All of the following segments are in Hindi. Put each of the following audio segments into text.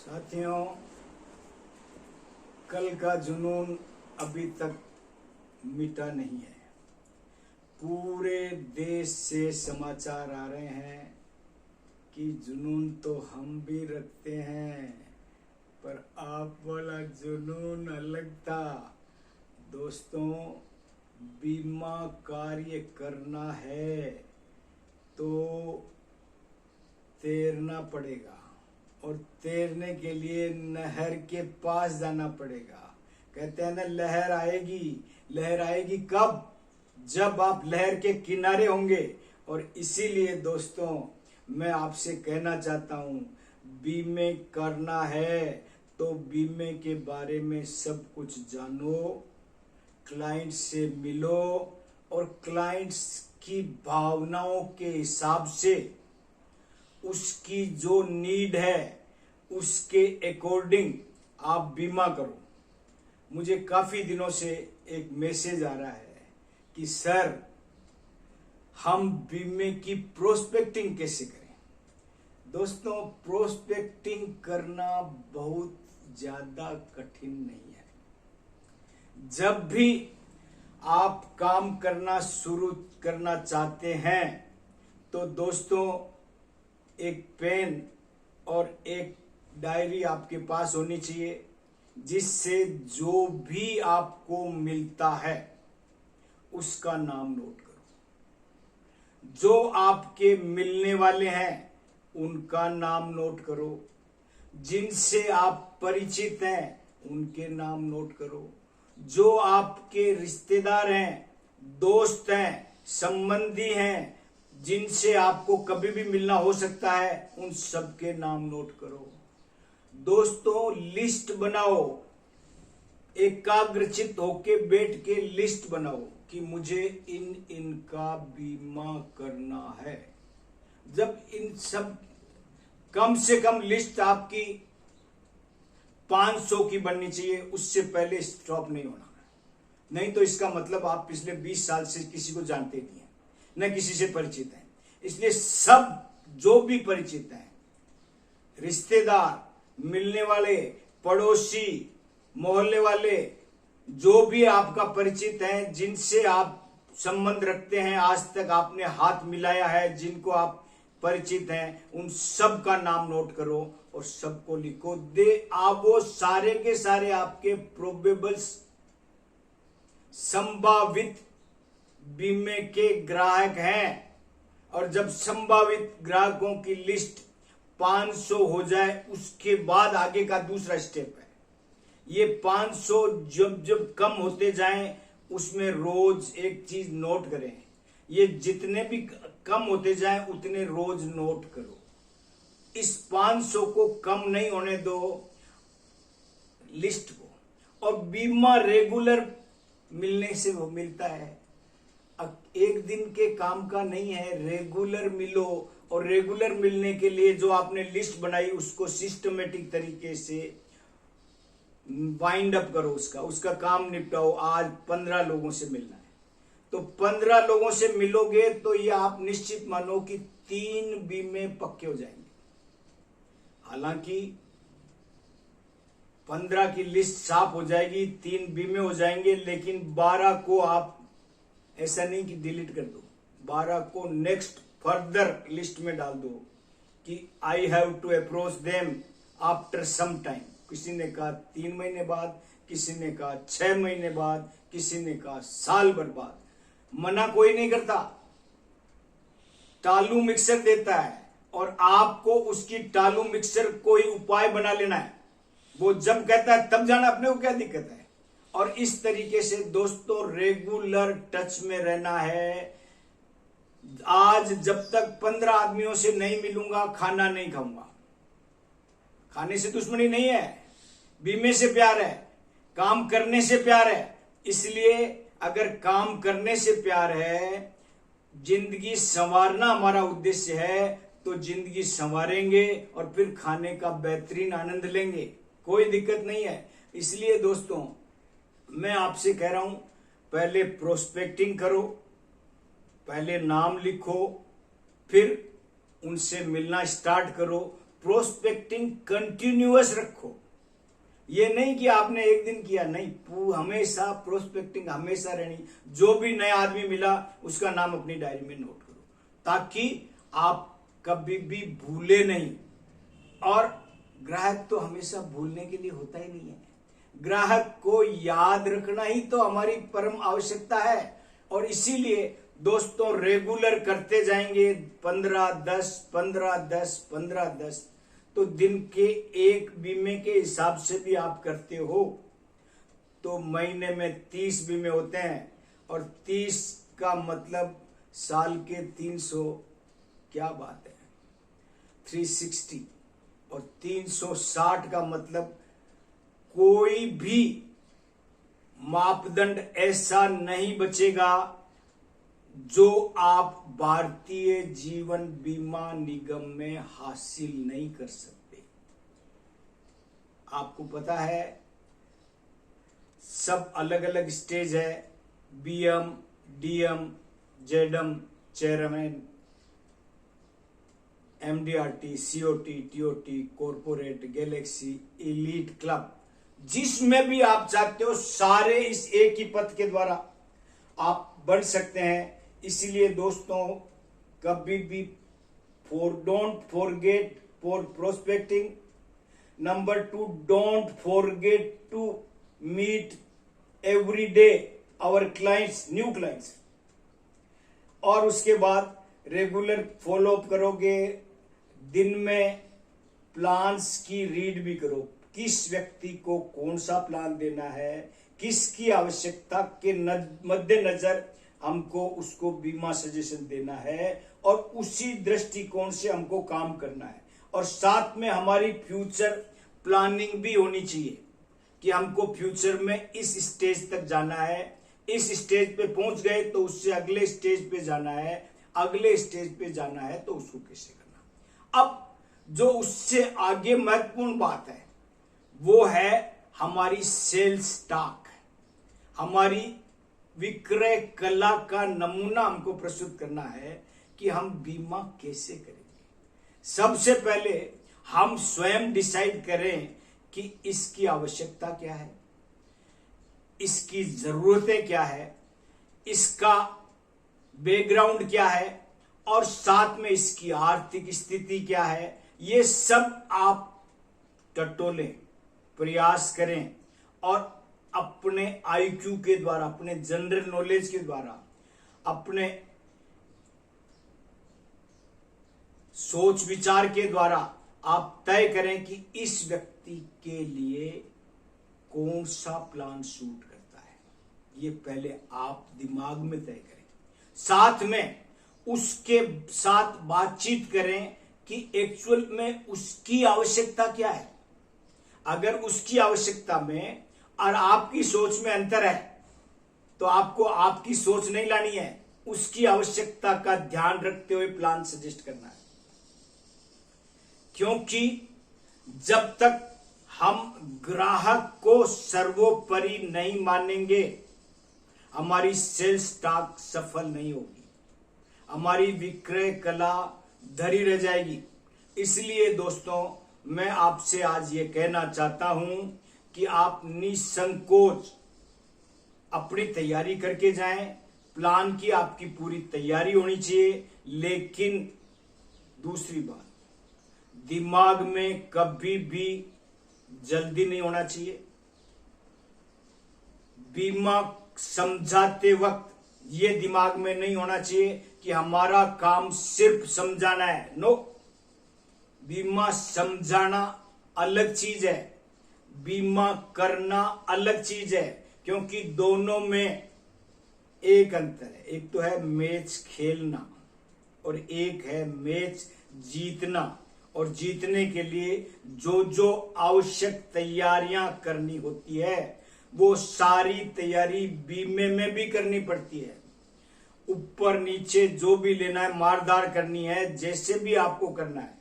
साथियों, कल का जुनून अभी तक मिटा नहीं है। पूरे देश से समाचार आ रहे हैं कि जुनून तो हम भी रखते हैं, पर आप वाला जुनून अलग था। दोस्तों, बीमा कार्य करना है तो तैरना पड़ेगा, और तैरने के लिए नहर के पास जाना पड़ेगा। कहते हैं ना, लहर आएगी। लहर आएगी कब? जब आप लहर के किनारे होंगे। और इसीलिए दोस्तों, मैं आपसे कहना चाहता हूं, बीमे करना है तो बीमे के बारे में सब कुछ जानो, क्लाइंट से मिलो और क्लाइंट्स की भावनाओं के हिसाब से उसकी जो नीड है उसके अकॉर्डिंग आप बीमा करो। मुझे काफी दिनों से एक मैसेज आ रहा है कि सर, हम बीमे की प्रोस्पेक्टिंग कैसे करें। दोस्तों, प्रोस्पेक्टिंग करना बहुत ज्यादा कठिन नहीं है। जब भी आप काम करना शुरू करना चाहते हैं तो दोस्तों, एक पेन और एक डायरी आपके पास होनी चाहिए, जिससे जो भी आपको मिलता है उसका नाम नोट करो। जो आपके मिलने वाले हैं उनका नाम नोट करो। जिनसे आप परिचित हैं उनके नाम नोट करो। जो आपके रिश्तेदार हैं, दोस्त हैं, संबंधी हैं, जिनसे आपको कभी भी मिलना हो सकता है, उन सबके नाम नोट करो। दोस्तों, लिस्ट बनाओ। एकाग्रचित होके बैठ के लिस्ट बनाओ कि मुझे इनका बीमा करना है। जब इन सब कम से कम लिस्ट आपकी 500 की बननी चाहिए, उससे पहले स्टॉप नहीं होना। नहीं तो इसका मतलब आप पिछले 20 साल से किसी को जानते नहीं हैं, न किसी से परिचित हैं। इसलिए सब जो भी परिचित हैं, रिश्तेदार, मिलने वाले, पड़ोसी, मोहल्ले वाले, जो भी आपका परिचित हैं, जिनसे आप संबंध रखते हैं, आज तक आपने हाथ मिलाया है, जिनको आप परिचित हैं, उन सब का नाम नोट करो और सबको लिखो। आप वो सारे के सारे आपके प्रोबेबल संभावित बीमे के ग्राहक हैं। और जब संभावित ग्राहकों की लिस्ट 500 हो जाए, उसके बाद आगे का दूसरा स्टेप है। ये 500 जब जब कम होते जाएं, उसमें रोज एक चीज नोट करें। ये जितने भी कम होते जाएं, उतने रोज नोट करो। इस 500 को कम नहीं होने दो लिस्ट को। और बीमा रेगुलर मिलने से वो मिलता है, एक दिन के काम का नहीं है। रेगुलर मिलो, और रेगुलर मिलने के लिए जो आपने लिस्ट बनाई उसको सिस्टमेटिक तरीके से वाइंड अप करो। उसका काम निपटाओ। आज 15 लोगों से मिलना है तो 15 लोगों से मिलोगे तो ये आप निश्चित मानो कि 3 बीमे पक्के हो जाएंगे। हालांकि 15 की लिस्ट साफ हो जाएगी, 3 बीमे हो जाएंगे, लेकिन 12 को आप ऐसा नहीं कि डिलीट कर दो, 12 को नेक्स्ट फर्दर लिस्ट में डाल दो कि I have to approach them after some time. किसी ने कहा 3 महीने बाद, किसी ने कहा 6 महीने बाद, किसी ने कहा साल भर बाद। मना कोई नहीं करता, टालू मिक्सर देता है, और आपको उसकी टालू मिक्सर कोई उपाय बना लेना है। वो जब कहता है तब जाना, अपने को क्या दिक्कत है। और इस तरीके से दोस्तों, रेगुलर टच में रहना है। आज जब तक 15 आदमियों से नहीं मिलूंगा, खाना नहीं खाऊंगा। खाने से दुश्मनी नहीं है, बीमे से प्यार है, काम करने से प्यार है। इसलिए अगर काम करने से प्यार है, जिंदगी संवारना हमारा उद्देश्य है, तो जिंदगी संवारेंगे और फिर खाने का बेहतरीन आनंद लेंगे। कोई दिक्कत नहीं है। इसलिए दोस्तों, मैं आपसे कह रहा हूं, पहले प्रोस्पेक्टिंग करो, पहले नाम लिखो, फिर उनसे मिलना स्टार्ट करो, प्रोस्पेक्टिंग कंटिन्यूअस रखो। ये नहीं कि आपने एक दिन किया, नहीं, हमेशा प्रोस्पेक्टिंग हमेशा रहनी। जो भी नया आदमी मिला उसका नाम अपनी डायरी में नोट करो, ताकि आप कभी भी भूले नहीं। और ग्राहक तो हमेशा भूलने के लिए होता ही नहीं है, ग्राहक को याद रखना ही तो हमारी परम आवश्यकता है। और इसीलिए दोस्तों रेगुलर करते जाएंगे 15-10 15-10 15-10, तो दिन के एक बीमे के हिसाब से भी आप करते हो तो महीने में 30 बीमे होते हैं। और 30 का मतलब साल के 300, क्या बात है, 360। और 360 का मतलब कोई भी मापदंड ऐसा नहीं बचेगा जो आप भारतीय जीवन बीमा निगम में हासिल नहीं कर सकते। आपको पता है सब अलग अलग स्टेज है, BM, DM, ZM, chairman, MDRT, COT, TOT, corporate, galaxy, elite, club, जिसमें भी आप चाहते हो सारे इस एक ही पथ के द्वारा आप बढ़ सकते हैं। इसलिए दोस्तों कभी भी don't forget for prospecting. Number 2, don't forget to meet every day our clients, new clients. और उसके बाद रेगुलर फॉलो अप करोगे, दिन में प्लान्स की रीड भी करो, किस व्यक्ति को कौन सा प्लान देना है, किसकी आवश्यकता के मद्देनजर हमको उसको बीमा सजेशन देना है, और उसी दृष्टिकोण से हमको काम करना है। और साथ में हमारी फ्यूचर प्लानिंग भी होनी चाहिए कि हमको फ्यूचर में इस स्टेज तक जाना है, इस स्टेज पे पहुंच गए तो उससे अगले स्टेज पे जाना है, अगले स्टेज पे जाना है तो उसको कैसे करना। अब जो उससे आगे महत्वपूर्ण बात है वो है हमारी सेल्स स्टॉक, हमारी विक्रय कला का नमूना हमको प्रस्तुत करना है कि हम बीमा कैसे करेंगे। सबसे पहले हम स्वयं डिसाइड करें कि इसकी आवश्यकता क्या है, इसकी जरूरतें क्या है, इसका बैकग्राउंड क्या है, और साथ में इसकी आर्थिक स्थिति क्या है। ये सब आप टटोलें, प्रयास करें, और अपने आईक्यू के द्वारा, अपने जनरल नॉलेज के द्वारा, अपने सोच विचार के द्वारा आप तय करें कि इस व्यक्ति के लिए कौन सा प्लान सूट करता है। ये पहले आप दिमाग में तय करें, साथ में उसके साथ बातचीत करें कि एक्चुअल में उसकी आवश्यकता क्या है। अगर उसकी आवश्यकता में और आपकी सोच में अंतर है तो आपको आपकी सोच नहीं लानी है, उसकी आवश्यकता का ध्यान रखते हुए प्लान सजेस्ट करना है। क्योंकि जब तक हम ग्राहक को सर्वोपरि नहीं मानेंगे हमारी सेल्स स्टॉक सफल नहीं होगी, हमारी विक्रय कला धरी रह जाएगी। इसलिए दोस्तों मैं आपसे आज ये कहना चाहता हूं कि आप निसंकोच अपनी तैयारी करके जाएं। प्लान की आपकी पूरी तैयारी होनी चाहिए, लेकिन दूसरी बात, दिमाग में कभी भी जल्दी नहीं होना चाहिए। बीमा समझाते वक्त ये दिमाग में नहीं होना चाहिए कि हमारा काम सिर्फ समझाना है। नो, बीमा समझाना अलग चीज है, बीमा करना अलग चीज है, क्योंकि दोनों में एक अंतर है। एक तो है मैच खेलना और एक है मैच जीतना। और जीतने के लिए जो जो आवश्यक तैयारियां करनी होती है वो सारी तैयारी बीमे में भी करनी पड़ती है। ऊपर नीचे जो भी लेना है, मारधाड़ करनी है, जैसे भी आपको करना है,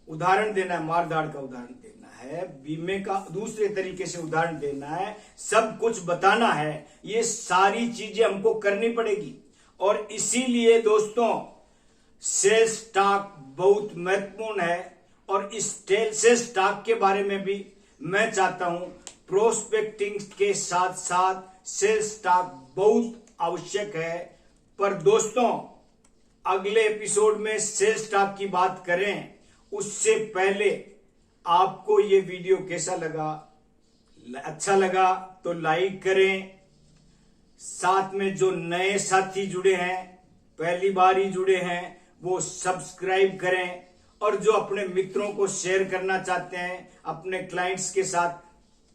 उदाहरण देना है, मारधाड़ का उदाहरण देना है, बीमे का दूसरे तरीके से उदाहरण देना है, सब कुछ बताना है, ये सारी चीजें हमको करनी पड़ेगी। और इसीलिए दोस्तों सेल्स स्टॉक बहुत महत्वपूर्ण है। और इस सेल्स स्टॉक के बारे में भी मैं चाहता हूं। प्रोस्पेक्टिंग के साथ साथ सेल्स स्टॉक बहुत आवश्यक है। पर दोस्तों, अगले एपिसोड में सेल्स स्टॉक की बात करें उससे पहले आपको ये वीडियो कैसा लगा? अच्छा लगा तो लाइक करें। साथ में जो नए साथी जुड़े हैं, पहली बार ही जुड़े हैं, वो सब्सक्राइब करें। और जो अपने मित्रों को शेयर करना चाहते हैं, अपने क्लाइंट्स के साथ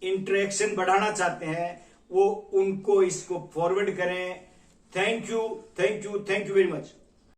इंटरेक्शन बढ़ाना चाहते हैं, वो उनको इसको फॉरवर्ड करें। Thank you very much.